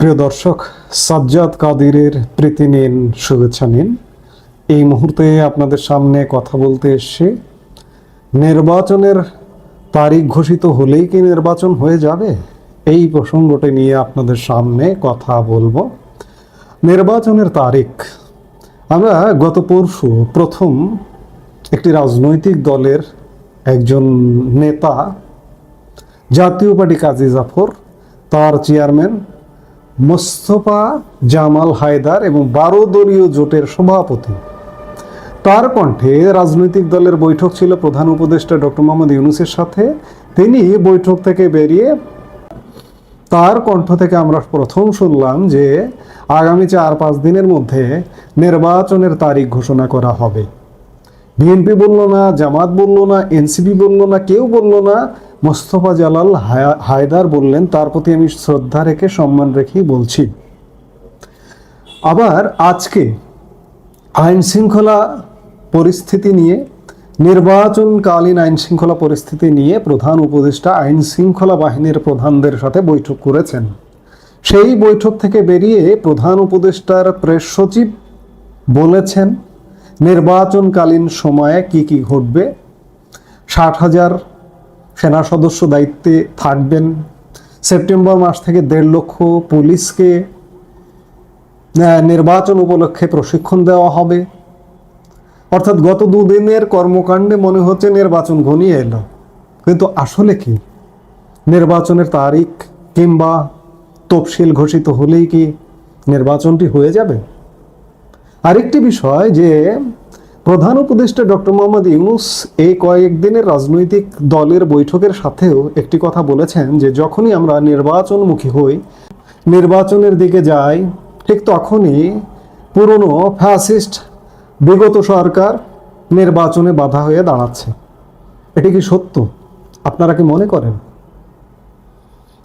প্রিয় দর্শক, সাজ্জাদ কাদিরের প্রীতি নিন, শুভেচ্ছা নিন। এই মুহূর্তে আপনাদের সামনে কথা বলতে এসে নির্বাচনের তারিখ ঘোষিত হলেই কি নির্বাচন হয়ে যাবে, এই প্রসঙ্গটি নিয়ে আপনাদের সামনে কথা বলবো। নির্বাচনের তারিখ, আমরা গত পরশু প্রথম একটি রাজনৈতিক দলের একজন নেতা, জাতীয় পার্টি কাজী জাফর, তার চেয়ারম্যান মোস্তফা জামাল হায়দার এবং 12 দলীয় জোটের সভাপতি, তার কণ্ঠে রাজনৈতিক দলের বৈঠক ছিল প্রধান উপদেষ্টা ডক্টর মোহাম্মদ ইউনূসের সাথে। তিনি বৈঠক থেকে বেরিয়ে তার কণ্ঠ থেকে আমরা প্রথম শুনলাম যে আগামী 4-5 দিনের মধ্যে নির্বাচনের তারিখ ঘোষণা করা হবে। বিএনপি বলল না, জামাত বলল না, এনসিপি বলল না, কেউ বলল না, মোস্তফা জালাল হায়দার বললেন। তার প্রতি আমি শ্রদ্ধা রেখে, সম্মান রেখেই বলছি। আবার আজকে আইন শৃঙ্খলা পরিস্থিতি নিয়ে, নির্বাচনকালীন আইন শৃঙ্খলা পরিস্থিতি নিয়ে প্রধান উপদেষ্টা আইন শৃঙ্খলা বাহিনীর প্রধানদের সাথে বৈঠক করেছেন। সেই বৈঠক থেকে বেরিয়ে প্রধান উপদেষ্টার প্রেস সচিব বলেছেন নির্বাচনকালীন সময়ে কি কি ঘটবে। 60,000 সেনা সদস্য দায়িত্বে থাকবেন। সেপ্টেম্বর মাস থেকে 1.5 লক্ষ পুলিশকে নির্বাচন উপলক্ষে প্রশিক্ষণ দেওয়া হবে। অর্থাৎ গত 2 দিনের কর্মকাণ্ডে মনে হচ্ছে নির্বাচন ঘনিয়ে এলো, কিন্তু আসলে কি নির্বাচনের তারিখ কিংবা তফসিল ঘোষিত হলেই কি নির্বাচনটি হয়ে যাবে? আরেকটি বিষয় যে প্রধান উপদেষ্টা ডক্টর মোহাম্মদ ইউনূস এই কয়েকদিনের রাজনৈতিক দলের বৈঠকের সাথেও একটি কথা বলেছেন যে যখনই আমরা নির্বাচনমুখী হই, নির্বাচনের দিকে যাই, ঠিক তখনই পুরনো ফ্যাসিস্ট বিগত সরকার নির্বাচনে বাধা হয়ে দাঁড়াচ্ছে। এটি কি সত্য? আপনারা কি মনে করেন?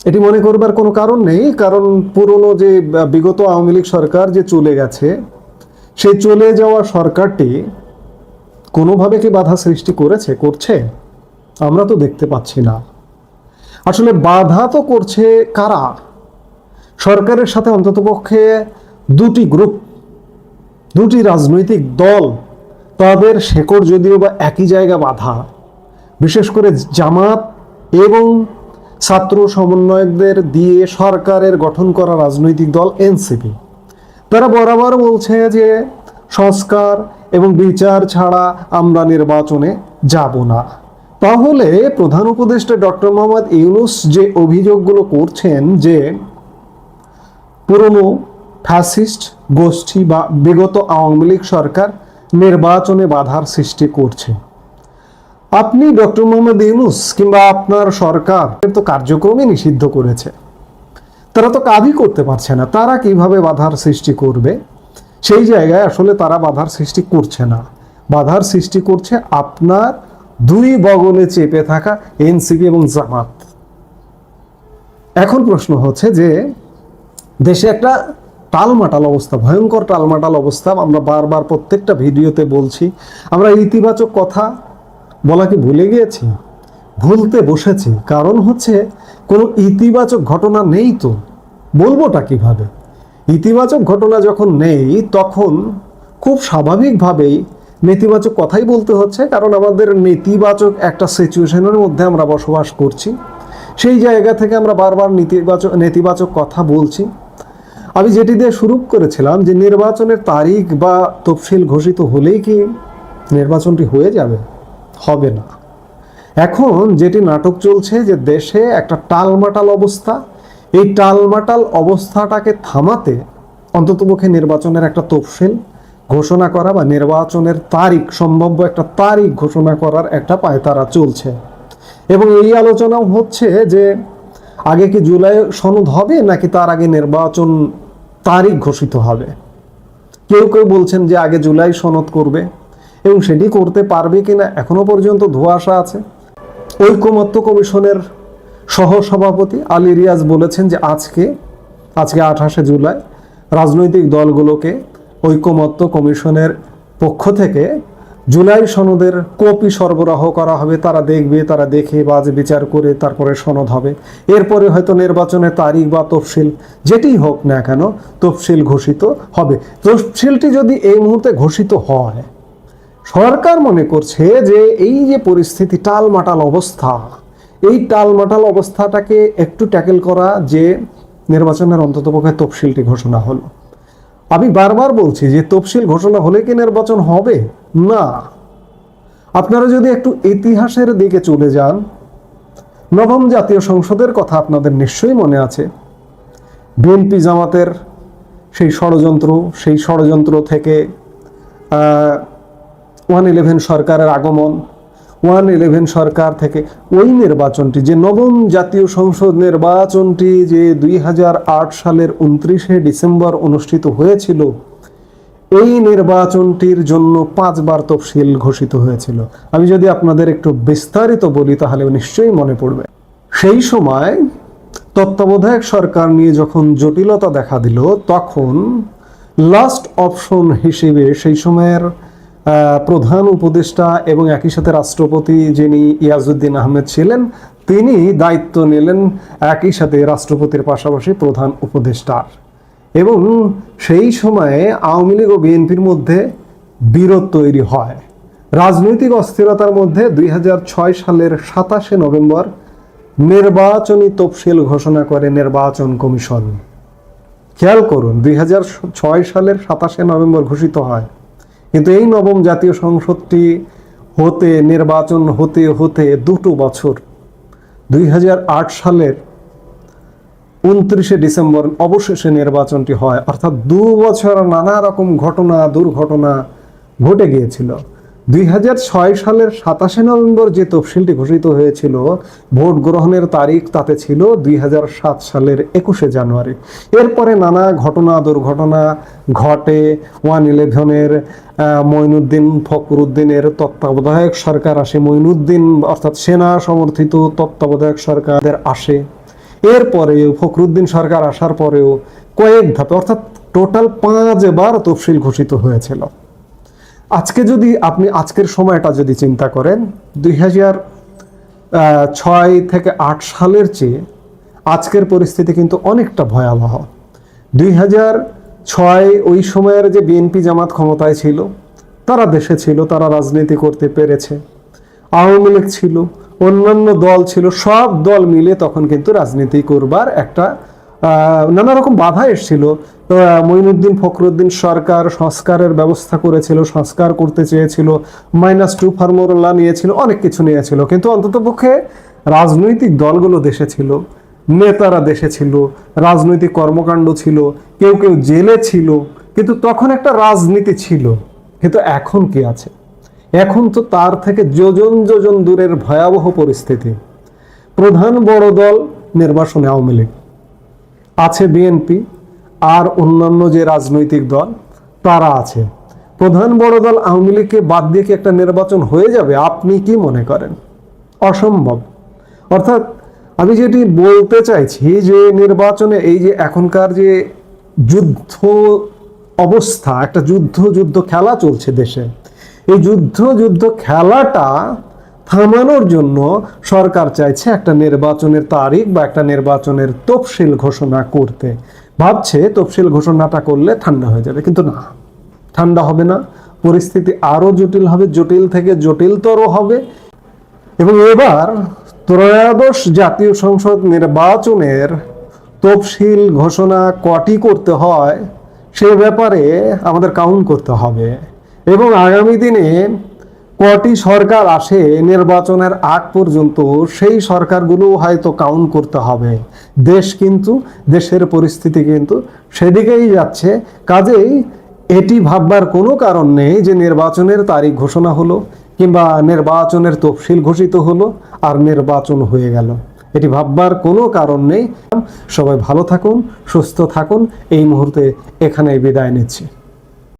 এটি মনে করবার কোনো কারণ নেই, কারণ পুরনো যে বিগত আওয়ামী লীগ সরকার যে চলে গেছে, সেই চলে যাওয়া সরকারটি কোনোভাবে কি বাধা সৃষ্টি করছে? আমরা তো দেখতে পাচ্ছি না। আসলে বাধা তো করছে কারা? সরকারের সাথে অন্ততপক্ষে 2টি গ্রুপ, 2টি রাজনৈতিক দল, তাদের শেকড় যদিও বা একই জায়গা বাঁধা। বিশেষ করে জামাত এবং ছাত্র সমন্বয়কদের দিয়ে সরকারের গঠন করা রাজনৈতিক দল এনসিপি, তারা বরাবর বলছে যে সংস্কার এবং বিচার ছাড়া আমরা নির্বাচনে যাব না। তাহলে প্রধান উপদেষ্টা ডক্টর মোহাম্মদ ইউনূস যে অভিযোগগুলো করছেন যে পুরনো ফ্যাসিস্ট গোষ্ঠী বা বিগত আওয়ামী লীগ সরকার নির্বাচনে বাধার সৃষ্টি করছে, আপনি ডক্টর মোহাম্মদ ইউনূস কিংবা আপনার সরকার তো কার্যক্রমই নিষিদ্ধ করেছে। তারা তো কাজই করতে পারছে না, তারা কিভাবে বাধার সৃষ্টি করবে? সেই জায়গায় আসলে তারা বাধার সৃষ্টি করছে না, বাধার সৃষ্টি করছে আপনার 2 বগলে চেপে থাকা এনসিপি এবং জামাত। এখন প্রশ্ন হচ্ছে যে দেশে একটা টালমাটাল অবস্থা, ভয়ঙ্কর টালমাটাল অবস্থা। আমরা বারবার প্রত্যেকটা ভিডিওতে বলছি, আমরা ইতিবাচক কথা বলা কি ভুলে গিয়েছি? ভুলতে বসেছি। কারণ হচ্ছে কোনো ইতিবাচক ঘটনা নেই, তো বলবোটা কিভাবে? ইতিবাচক ঘটনা যখন নেই, তখন খুব স্বাভাবিকভাবেই নেতিবাচক কথাই বলতে হচ্ছে, কারণ আমাদের নেতিবাচক একটা সিচুয়েশনের মধ্যে আমরা বসবাস করছি। সেই জায়গা থেকে আমরা বারবার নেতিবাচক কথা বলছি। আমি যেটি দিয়ে শুরু করেছিলাম যে নির্বাচনের তারিখ বা তফসিল ঘোষিত হলেই কি নির্বাচনটি হয়ে যাবে? হবে না। এখন যেটি নাটক চলছে যে দেশে একটা টালমাটাল অবস্থা, এই টালমাটাল অবস্থাটাকে থামাতে অন্ততপক্ষে নির্বাচনের একটা তফসিল ঘোষণা করা বা নির্বাচনের তারিখ, সম্ভাব্য একটা তারিখ ঘোষণা করার একটা পায়তারা চলছে। এবং এই আলোচনাও হচ্ছে যে আগে কি জুলাই সনদ হবে নাকি তার আগে নির্বাচন তারিখ ঘোষিত হবে। কেউ কেউ বলছেন যে আগে জুলাই সনদ করবে, এবং সেটি করতে পারবে কিনা এখনো পর্যন্ত ধোঁয়াশা আছে। ঐকমত্য কমিশনের সহসভাপতি আলী রিয়াজ বলেছেন যে আজকে 28শে জুলাই রাজনৈতিক দলগুলোকে ঐকমত্য কমিশনের পক্ষ থেকে জুলাই সনদের কপি সরবরাহ করা হবে, তারা দেখবে, তারা দেখে বাজ বিচার করে তারপরে সনদ হবে। এরপরে হয়তো নির্বাচনের তারিখ বা তফসিল যেটি হোক না কেন তফসিল ঘোষিত হবে। তফসিলটি যদি এই মুহূর্তে ঘোষিত হয়, সরকার মনে করছে যে এই যে পরিস্থিতি টালমাটাল অবস্থা, এই টালমাটাল অবস্থাটাকে একটু ট্যাকেল করা, যে নির্বাচনের অন্ততপক্ষে তফসিলটি ঘোষণা হলো। আমি বারবার বলছি যে তফসিল ঘোষণা হলে কি নির্বাচন হবে? না। আপনারা যদি একটু ইতিহাসের দিকে চলে যান, নবম জাতীয় সংসদের কথা আপনাদের নিশ্চয়ই মনে আছে। বিএনপি জামাতের সেই ষড়যন্ত্র থেকে 111 সরকারের আগমন, 111 সরকার থেকে ওই নির্বাচনটি, যে নবম জাতীয় সংসদ নির্বাচনটি যে 2008 সালের 29শে ডিসেম্বর অনুষ্ঠিত হয়েছিল, এই নির্বাচনটির জন্য 5 বার তফসিল ঘোষিত হয়েছিল। আমি যদি আপনাদের একটু বিস্তারিত বলি তাহলে নিশ্চয়ই মনে পড়বে। সেই সময় তত্ত্বাবধায়ক সরকার নিয়ে যখন জটিলতা দেখা দিল, তখন লাস্ট অপশন হিসেবে সেই সময়ের প্রধান উপদেষ্টা এবং একই সাথে রাষ্ট্রপতি যিনি ইয়াজউদ্দিন আহমেদ ছিলেন, তিনি দায়িত্ব নিলেন একই সাথে রাষ্ট্রপতির পাশাপাশি প্রধান উপদেষ্টার। এবং সেই সময়ে আওয়ামী লীগ ও বিএনপির মধ্যে বিরোধ তৈরি হয়। রাজনৈতিক অস্থিরতার মধ্যে 2006 সালের 27শে নভেম্বর নির্বাচনী তফসিল ঘোষণা করে নির্বাচন কমিশন। খেয়াল করুন, 2006 সালের 27শে নভেম্বর ঘোষিত হয়, কিন্তু এই নবম জাতীয় সংসদটি নির্বাচন হতে 2 বছর, 2008 সালের 29শে ডিসেম্বর অবশেষে নির্বাচনটি হয়। অর্থাৎ 2 বছর নানা রকম দুর্ঘটনা ঘটে গিয়েছিল। 2006 সালের 27শে নভেম্বর যে তফসিলটি ঘোষিত হয়েছিল, ভোট গ্রহণের তারিখ তাতে ছিল 2007 সালের 21শে জানুয়ারি। এরপরে নানা দুর্ঘটনা ঘটে। 111-এর মঈনুদ্দিন ফখরুদ্দিনের তত্ত্বাবধায়ক সরকার আসে, মঈনুদ্দিন অর্থাৎ সেনা সমর্থিত তত্ত্বাবধায়ক সরকার আসে। এরপরে ফখরুদ্দিন সরকার আসার পরেও কয়েক ধাপে, অর্থাৎ টোটাল 5 বার তফসিল ঘোষিত হয়েছিল। আজকে যদি আপনি আজকের সময়টা যদি চিন্তা করেন, 2006 থেকে 8 সালের চেয়ে আজকের পরিস্থিতি কিন্তু অনেকটা ভয়াবহ। 2006 ওই সময়ের যে বিএনপি জামাত ক্ষমতায় ছিল, তারা দেশে ছিল, তারা রাজনীতি করতে পেরেছে। আওয়ামী লীগ ছিল, অন্যান্য দল ছিল, সব দল মিলে তখন কিন্তু রাজনীতি করবার একটা নানা রকম বাধা এসেছিল। মঈনুদ্দিন ফখরুদ্দিন সরকার সংস্কারের ব্যবস্থা করেছিল, সংস্কার করতে চেয়েছিল, -2 ফর্মুলা নিয়েছিল, অনেক কিছু নিয়েছিল, কিন্তু অন্ততপক্ষে রাজনৈতিক দলগুলো দেশে ছিল, নেতারা দেশে ছিল, রাজনৈতিক কর্মকাণ্ড ছিল, কেউ কেউ জেলে ছিল, কিন্তু তখন একটা রাজনীতি ছিল। কিন্তু এখন কি আছে? এখন তো তার থেকে যোজন যোজন দূরের ভয়াবহ পরিস্থিতি। প্রধান বড় দল নির্বাচনে আওয়ামী লীগ, আছে বিএনপি, আর অন্যান্য যে রাজনৈতিক দল তারা আছে। প্রধান বড় দল আওয়ামী লীগকে বাদ দিয়ে কি একটা নির্বাচন হয়ে যাবে? আপনি কি মনে করেন? অসম্ভব। অর্থাৎ আমি যেটি বলতে চাইছি যে নির্বাচনে এই যে এখনকার যে যুদ্ধ অবস্থা, একটা যুদ্ধ খেলা চলছে দেশে, এই যুদ্ধ খেলাটা থামানোর জন্য সরকার চাইছে একটা নির্বাচনের তারিখ বা একটা নির্বাচনের তফসিল ঘোষণা করতে। ভাবছে তফসিল ঘোষণাটা করলে ঠান্ডা হয়ে যাবে, কিন্তু না, ঠান্ডা হবে না। পরিস্থিতি আরো জটিল হবে, জটিল থেকে জটিলতর হবে। এবং এবার ত্রয়োদশ জাতীয় সংসদ নির্বাচনের তফসিল ঘোষণা কটি করতে হয় সে ব্যাপারে আমাদের কাউন্ট করতে হবে। এবং আগামী দিনে কটি সরকার আসে নির্বাচনের আগ পর্যন্ত, সেই সরকারগুলো হয়তো কাউন্ট করতে হবে। দেশের পরিস্থিতি কিন্তু সেদিকেই যাচ্ছে। কাজেই এটি ভাববার কোনো কারণ নেই যে নির্বাচনের তারিখ ঘোষণা হলো কিংবা নির্বাচনের তফসিল ঘোষিত হলো আর নির্বাচন হয়ে গেল। এটি ভাববার কোনো কারণ নেই। সবাই ভালো থাকুন, সুস্থ থাকুন। এই মুহূর্তে এখানেই বিদায় নিচ্ছি।